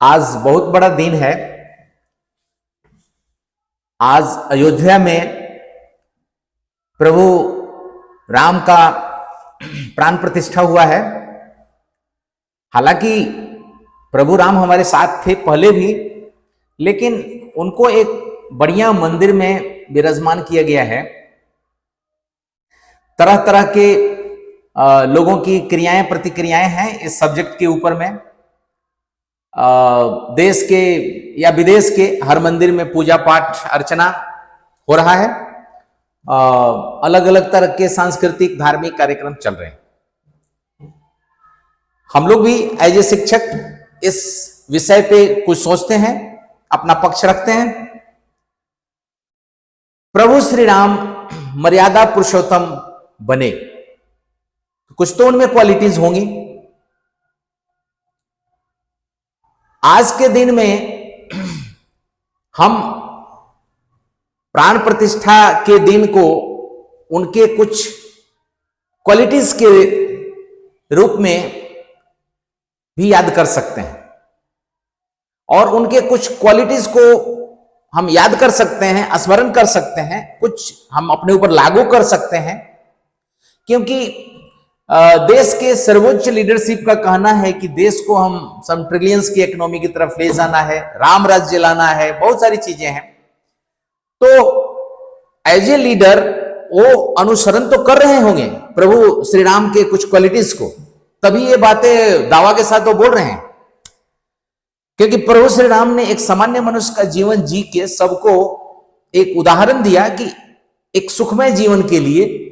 आज बहुत बड़ा दिन है। आज अयोध्या में प्रभु राम का प्राण प्रतिष्ठा हुआ है। हालांकि प्रभु राम हमारे साथ थे पहले भी, लेकिन उनको एक बढ़िया मंदिर में विराजमान किया गया है। तरह तरह के लोगों की क्रियाएं प्रतिक्रियाएं हैं इस सब्जेक्ट के ऊपर में। देश के या विदेश के हर मंदिर में पूजा पाठ अर्चना हो रहा है। अलग अलग तरह के सांस्कृतिक धार्मिक कार्यक्रम चल रहे हैं। हम लोग भी एज ए शिक्षक इस विषय पे कुछ सोचते हैं, अपना पक्ष रखते हैं। प्रभु श्री राम मर्यादा पुरुषोत्तम बने, कुछ तो उनमें क्वालिटीज होंगी। आज के दिन में हम प्राण प्रतिष्ठा के दिन को उनके कुछ क्वालिटीज के रूप में भी याद कर सकते हैं, और उनके कुछ क्वालिटीज को हम याद कर सकते हैं, स्मरण कर सकते हैं, कुछ हम अपने ऊपर लागू कर सकते हैं। क्योंकि देश के सर्वोच्च लीडरशिप का कहना है कि देश को हम सम ट्रिलियंस की इकोनॉमी की तरफ ले जाना है, राम राज्य लाना है, बहुत सारी चीजें हैं। तो एज ए लीडर वो अनुसरण तो कर रहे होंगे प्रभु श्री राम के कुछ क्वालिटीज को, तभी ये बातें दावा के साथ वो बोल रहे हैं। क्योंकि प्रभु श्री राम ने एक सामान्य मनुष्य का जीवन जी के सबको एक उदाहरण दिया कि एक सुखमय जीवन के लिए,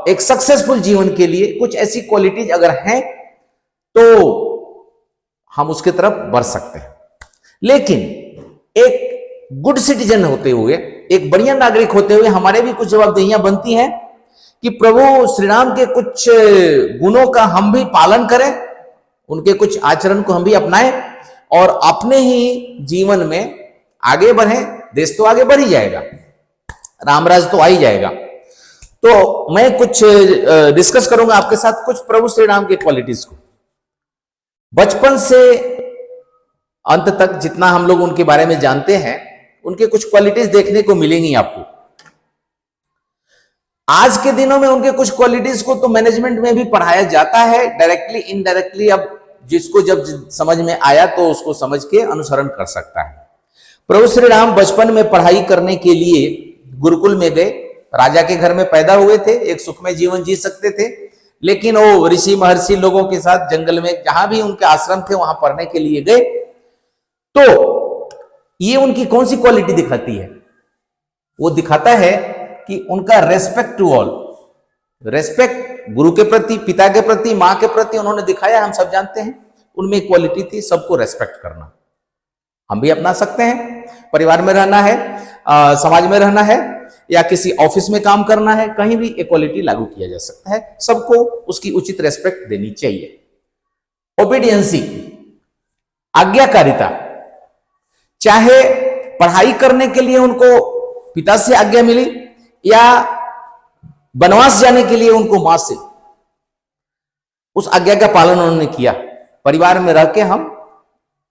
एक सक्सेसफुल जीवन के लिए कुछ ऐसी क्वालिटीज अगर हैं तो हम उसके तरफ बढ़ सकते हैं। लेकिन एक गुड सिटीजन होते हुए, एक बढ़िया नागरिक होते हुए हमारे भी कुछ जवाबदेहियां बनती हैं कि प्रभु श्री राम के कुछ गुणों का हम भी पालन करें, उनके कुछ आचरण को हम भी अपनाएं और अपने ही जीवन में आगे बढ़ें। देश तो आगे बढ़ ही जाएगा, रामराज तो आ ही जाएगा। तो मैं कुछ डिस्कस करूंगा आपके साथ कुछ प्रभु श्री राम के क्वालिटीज को। बचपन से अंत तक जितना हम लोग उनके बारे में जानते हैं, उनके कुछ क्वालिटीज देखने को मिलेंगी आपको। आज के दिनों में उनके कुछ क्वालिटीज को तो मैनेजमेंट में भी पढ़ाया जाता है, डायरेक्टली इनडायरेक्टली। अब जिसको जब समझ में आया तो उसको समझ के अनुसरण कर सकता है। प्रभु श्री राम बचपन में पढ़ाई करने के लिए गुरुकुल में गए। राजा के घर में पैदा हुए थे, एक सुखमय जीवन जी सकते थे, लेकिन वो ऋषि महर्षि लोगों के साथ जंगल में जहां भी उनके आश्रम थे वहां पढ़ने के लिए गए। तो ये उनकी कौन सी क्वालिटी दिखाती है? वो दिखाता है कि उनका रेस्पेक्ट टू ऑल, रेस्पेक्ट गुरु के प्रति, पिता के प्रति, मां के प्रति उन्होंने दिखाया। हम सब जानते हैं उनमें क्वालिटी थी सबको रेस्पेक्ट करना। हम भी अपना सकते हैं। परिवार में रहना है, समाज में रहना है, या किसी ऑफिस में काम करना है, कहीं भी इक्वालिटी लागू किया जा सकता है। सबको उसकी उचित रेस्पेक्ट देनी चाहिए। ओबीडियंसी, आज्ञाकारिता, चाहे पढ़ाई करने के लिए उनको पिता से आज्ञा मिली या वनवास जाने के लिए उनको मां से, उस आज्ञा का पालन उन्होंने किया। परिवार में रह के हम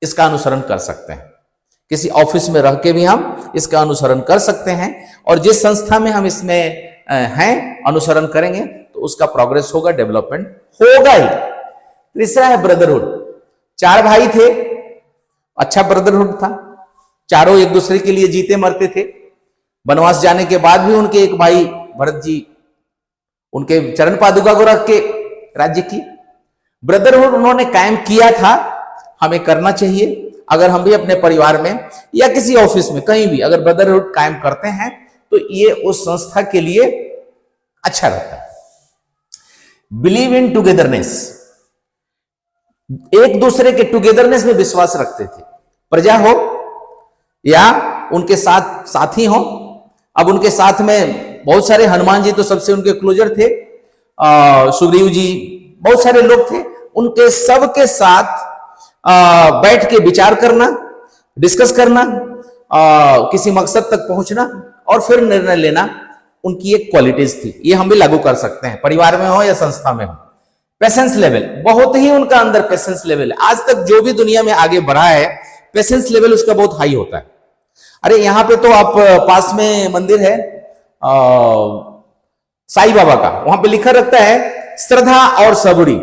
इसका अनुसरण कर सकते हैं, किसी ऑफिस में रह के भी हम इसका अनुसरण कर सकते हैं, और जिस संस्था में हम इसमें हैं अनुसरण करेंगे तो उसका प्रोग्रेस होगा, डेवलपमेंट होगा ही। तीसरा है ब्रदरहुड। 4 भाई थे, अच्छा ब्रदरहुड था, चारों एक दूसरे के लिए जीते मरते थे। वनवास जाने के बाद भी उनके एक भाई भरत जी उनके चरण पादुका को रख के राज्य की ब्रदरहुड उन्होंने कायम किया था। हमें करना चाहिए। अगर हम भी अपने परिवार में या किसी ऑफिस में कहीं भी अगर ब्रदरहुड कायम करते हैं तो ये उस संस्था के लिए अच्छा रहता है। बिलीव इन टुगेदरनेस, एक दूसरे के टुगेदरनेस में विश्वास रखते थे। प्रजा हो या उनके साथ साथी हो। अब उनके साथ में बहुत सारे, हनुमान जी तो सबसे उनके क्लोजर थे, सुग्रीव जी, बहुत सारे लोग थे। उनके सब के साथ बैठ के विचार करना, डिस्कस करना, किसी मकसद तक पहुंचना और फिर निर्णय लेना उनकी एक क्वालिटीज थी। ये हम भी लागू कर सकते हैं, परिवार में हो या संस्था में हो। पेशेंस लेवल, बहुत ही उनका अंदर पेशेंस लेवल है। आज तक जो भी दुनिया में आगे बढ़ा है, पेशेंस लेवल उसका बहुत हाई होता है। अरे यहाँ पे तो आप पास में मंदिर है साईं बाबा का, वहां पे लिखा रहता है श्रद्धा और सबरी,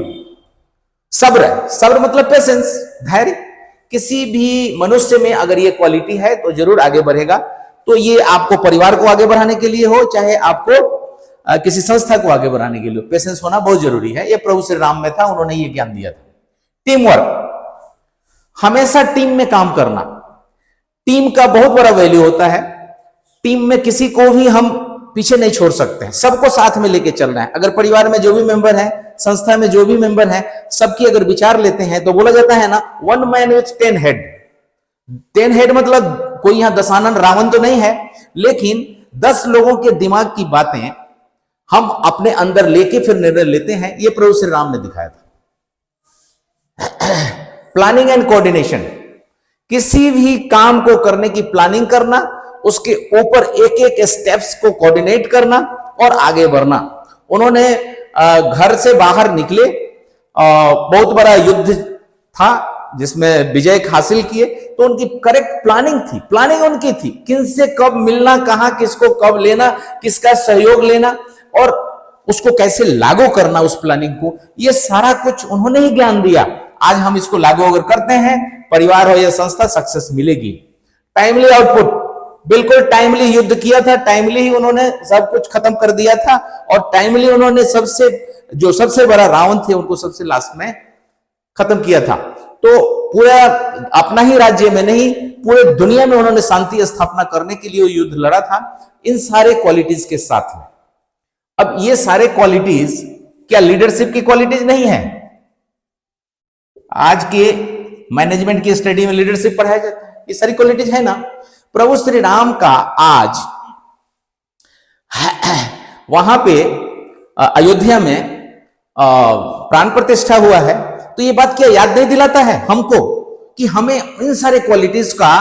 सब्र, सब्र मतलब पेशेंस, धैर्य। किसी भी मनुष्य में अगर ये क्वालिटी है तो जरूर आगे बढ़ेगा। तो ये आपको परिवार को आगे बढ़ाने के लिए हो, चाहे आपको किसी संस्था को आगे बढ़ाने के लिए, पेशेंस होना बहुत जरूरी है। ये प्रभु श्री राम में था, उन्होंने ये ज्ञान दिया था। टीम वर्क, हमेशा टीम में काम करना, टीम का बहुत बड़ा वैल्यू होता है। टीम में किसी को भी हम पीछे नहीं छोड़ सकते हैं, सबको साथ में लेके चलना है। अगर परिवार में जो भी मेंबर है, संस्था में जो भी मेंबर है, सबकी अगर विचार लेते हैं तो बोला जाता है ना, 1 मैन विथ 10 हेड। 10 हेड मतलब कोई यहां दशानन रावण तो नहीं है, लेकिन 10 लोगों के दिमाग की बातें हम अपने अंदर लेके फिर निर्णय लेते हैं। ये प्रभु श्री राम ने दिखाया था। प्लानिंग एंड कोऑर्डिनेशन, किसी भी काम को करने की प्लानिंग करना, उसके ऊपर एक एक स्टेप्स को कोऑर्डिनेट करना और आगे बढ़ना। उन्होंने घर से बाहर निकले, बहुत बड़ा युद्ध था जिसमें विजय हासिल किए, तो उनकी करेक्ट प्लानिंग थी, प्लानिंग उनकी थी, किनसे कब मिलना, कहां किसको कब लेना, किसका सहयोग लेना और उसको कैसे लागू करना, उस प्लानिंग को, ये सारा कुछ उन्होंने ही ज्ञान दिया। आज हम इसको लागू अगर करते हैं, परिवार हो या संस्था, सक्सेस मिलेगी। टाइमली आउटपुट, बिल्कुल टाइमली युद्ध किया था, टाइमली ही उन्होंने सब कुछ खत्म कर दिया था और टाइमली उन्होंने सबसे बड़ा रावण थे उनको सबसे लास्ट में खत्म किया था। तो पूरा अपना ही राज्य में नहीं, पूरे दुनिया में उन्होंने शांति स्थापना करने के लिए युद्ध लड़ा था, इन सारे क्वालिटीज के साथ में। अब ये सारे क्वालिटीज क्या लीडरशिप की क्वालिटीज नहीं है? आज के मैनेजमेंट की स्टडी में लीडरशिप पढ़ाया जाता है, ये सारी क्वालिटीज है ना। प्रभु श्री राम का आज वहां पे अयोध्या में प्राण प्रतिष्ठा हुआ है, तो ये बात क्या याद नहीं दिलाता है हमको कि हमें इन सारे क्वालिटीज का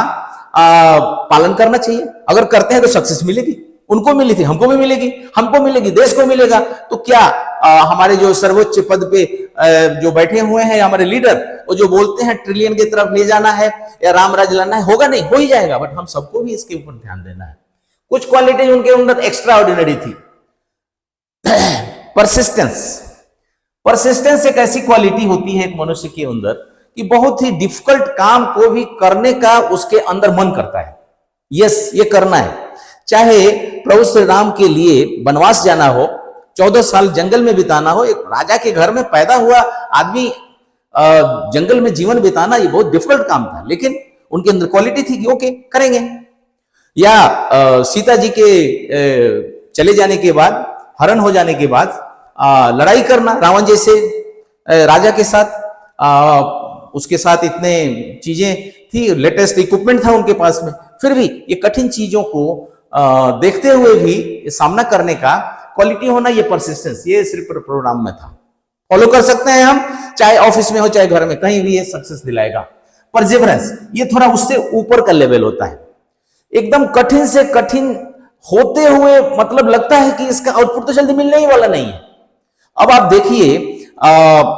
पालन करना चाहिए। अगर करते हैं तो सक्सेस मिलेगी। उनको मिली थी, हमको भी मिलेगी, हमको मिलेगी, देश को मिलेगा। तो क्या हमारे जो सर्वोच्च पद पे जो बैठे हुए हैं हमारे लीडर, वो जो बोलते हैं ट्रिलियन की तरफ ले जाना है या राम राज लाना है, होगा नहीं, हो ही जाएगा, बट हम सबको भी इसके ऊपर ध्यान देना है। कुछ क्वालिटी उनके अंदर एक्स्ट्रा ऑर्डिनरी थी। परसिस्टेंस, परसिस्टेंस एक ऐसी क्वालिटी होती है एक मनुष्य के अंदर कि बहुत ही डिफिकल्ट काम को भी करने का उसके अंदर मन करता है। यस, ये करना है। चाहे प्रभु श्री राम के लिए वनवास जाना हो, 14 साल जंगल में बिताना हो, एक राजा के घर में पैदा हुआ आदमी जंगल में जीवन बिताना, ये बहुत डिफिकल्ट काम था, लेकिन उनके अंदर क्वालिटी थी कि ओके करेंगे। या सीता जी के चले जाने के बाद, हरण हो जाने के बाद लड़ाई करना रावण जैसे राजा के साथ, उसके साथ इतने चीजें थी, लेटेस्ट इक्विपमेंट था उनके पास में, फिर भी ये कठिन चीजों को देखते हुए भी सामना करने का क्वालिटी होना, ये परसिस्टेंस, ये सिर्फ प्रोग्राम में था। फॉलो कर सकते हैं हम, चाहे ऑफिस में हो चाहे घर में, कहीं भी ये सक्सेस दिलाएगा। परसिवरेंस, ये थोड़ा उससे ऊपर का लेवल होता है। एकदम कठिन से कठिन होते हुए मतलब लगता है कि इसका आउटपुट तो जल्दी मिलने ही वाला नहीं है। अब आप देखिए,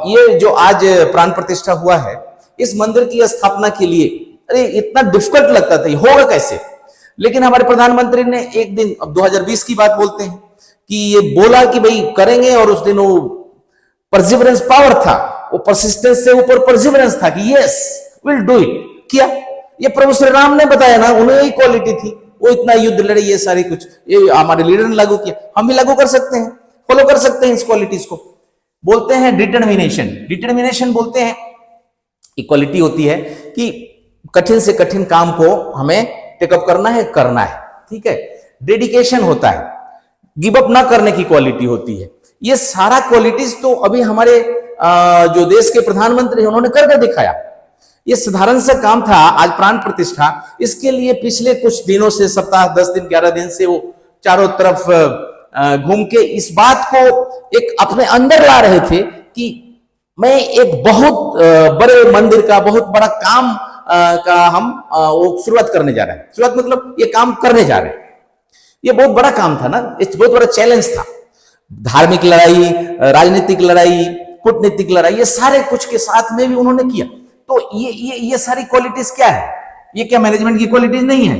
ये जो आज प्राण प्रतिष्ठा हुआ है, इस मंदिर की स्थापना के लिए अरे इतना डिफिकल्ट लगता था, होगा कैसे, लेकिन हमारे प्रधानमंत्री ने एक दिन, अब 2020 की बात बोलते हैं, कि ये बोला कि भाई करेंगे, और उस दिन वो परसिवरेंस पावर था, वो परसिस्टेंस से ऊपर परसिवरेंस था कि यस विल डू इट, किया। ये प्रभु श्री राम ने बताया ना, उन्हें यही क्वालिटी थी, वो इतना युद्ध लड़े, ये सारी कुछ ये हमारे लीडर ने लागू किया, हम भी लागू कर सकते हैं, फॉलो कर सकते हैं इस क्वालिटीज को। बोलते हैं डिटर्मिनेशन, डिटर्मिनेशन बोलते हैं इक्वालिटी होती है कि कठिन से कठिन काम को हमें टेकअप करना है, करना है, ठीक है। डेडिकेशन होता है, गिव अप ना करने की क्वालिटी होती है। ये सारा क्वालिटीज तो अभी हमारे जो देश के प्रधानमंत्री हैं उन्होंने करके दिखाया। ये साधारण सा काम था आज प्राण प्रतिष्ठा, इसके लिए पिछले कुछ दिनों से, सप्ताह 10 दिन 11 दिन से वो चारों तरफ घूम के इस बात को एक अपने अंदर ला रहे थे कि मैं एक बहुत बड़े मंदिर का, बहुत बड़ा काम का हम वो शुरुआत करने जा रहे हैं। शुरुआत मतलब ये काम करने जा रहे हैं, ये बहुत बड़ा काम था ना, एक बहुत बड़ा चैलेंज था। धार्मिक लड़ाई, राजनीतिक लड़ाई, कूटनीतिक लड़ाई, ये सारे कुछ के साथ में भी उन्होंने किया। तो ये सारी क्वालिटीज क्या है? ये क्या मैनेजमेंट की क्वालिटीज नहीं है?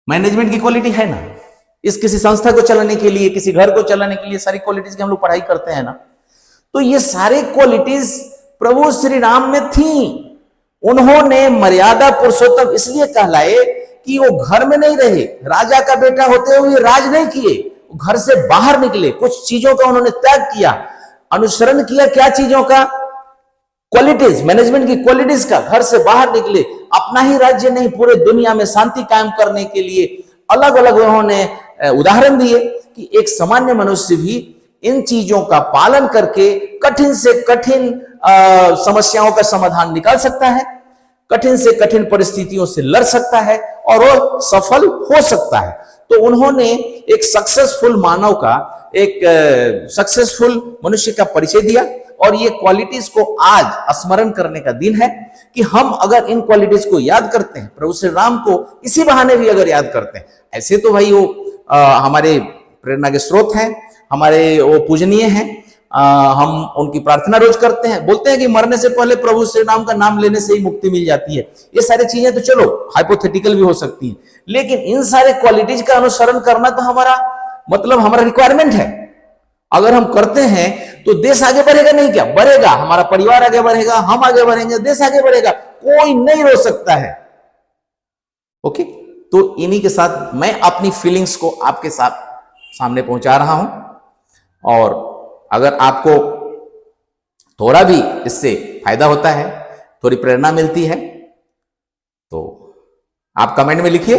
मैनेजमेंट की क्वालिटी है ना। इस किसी संस्था को चलाने के लिए, किसी घर को चलाने के लिए सारी क्वालिटीज की हम लोग पढ़ाई करते हैं ना। तो ये सारे क्वालिटीज प्रभु श्री राम में थी। उन्होंने मर्यादा पुरुषोत्तम इसलिए कहलाए कि वो घर में नहीं रहे, राजा का बेटा होते हुए राज नहीं किए, घर से बाहर निकले, कुछ चीजों का उन्होंने त्याग किया, अनुसरण किया। क्या चीजों का? क्वालिटीज, मैनेजमेंट की क्वालिटीज का। घर से बाहर निकले, अपना ही राज्य नहीं पूरे दुनिया में शांति कायम करने के लिए अलग अलग उन्होंने उदाहरण दिए कि एक सामान्य मनुष्य भी इन चीजों का पालन करके कठिन से कठिन समस्याओं का समाधान निकाल सकता है, कठिन से कठिन परिस्थितियों से लड़ सकता है और वो सफल हो सकता है। तो उन्होंने एक सक्सेसफुल मानव का, एक सक्सेसफुल मनुष्य का परिचय दिया। और ये क्वालिटीज को आज स्मरण करने का दिन है कि हम अगर इन क्वालिटीज को याद करते हैं, प्रभु श्री राम को इसी बहाने भी अगर याद करते हैं, ऐसे तो भाई वो हमारे प्रेरणा के स्रोत हैं, हमारे वो पूजनीय हैं, हम उनकी प्रार्थना रोज करते हैं, बोलते हैं कि मरने से पहले प्रभु श्री राम का नाम लेने से ही मुक्ति मिल जाती है। ये सारी चीजें तो चलो हाइपोथेटिकल भी हो सकती हैं, लेकिन इन सारे क्वालिटीज का अनुसरण करना तो हमारा मतलब हमारा रिक्वायरमेंट है। अगर हम करते हैं तो देश आगे बढ़ेगा नहीं क्या? बढ़ेगा, हमारा परिवार आगे बढ़ेगा, हम आगे बढ़ेंगे, देश आगे बढ़ेगा, कोई नहीं रोक सकता है। ओके, तो इन्हीं के साथ मैं अपनी फीलिंग्स को आपके साथ सामने पहुंचा रहा हूं। और अगर आपको थोड़ा भी इससे फायदा होता है, थोड़ी प्रेरणा मिलती है, तो आप कमेंट में लिखिए।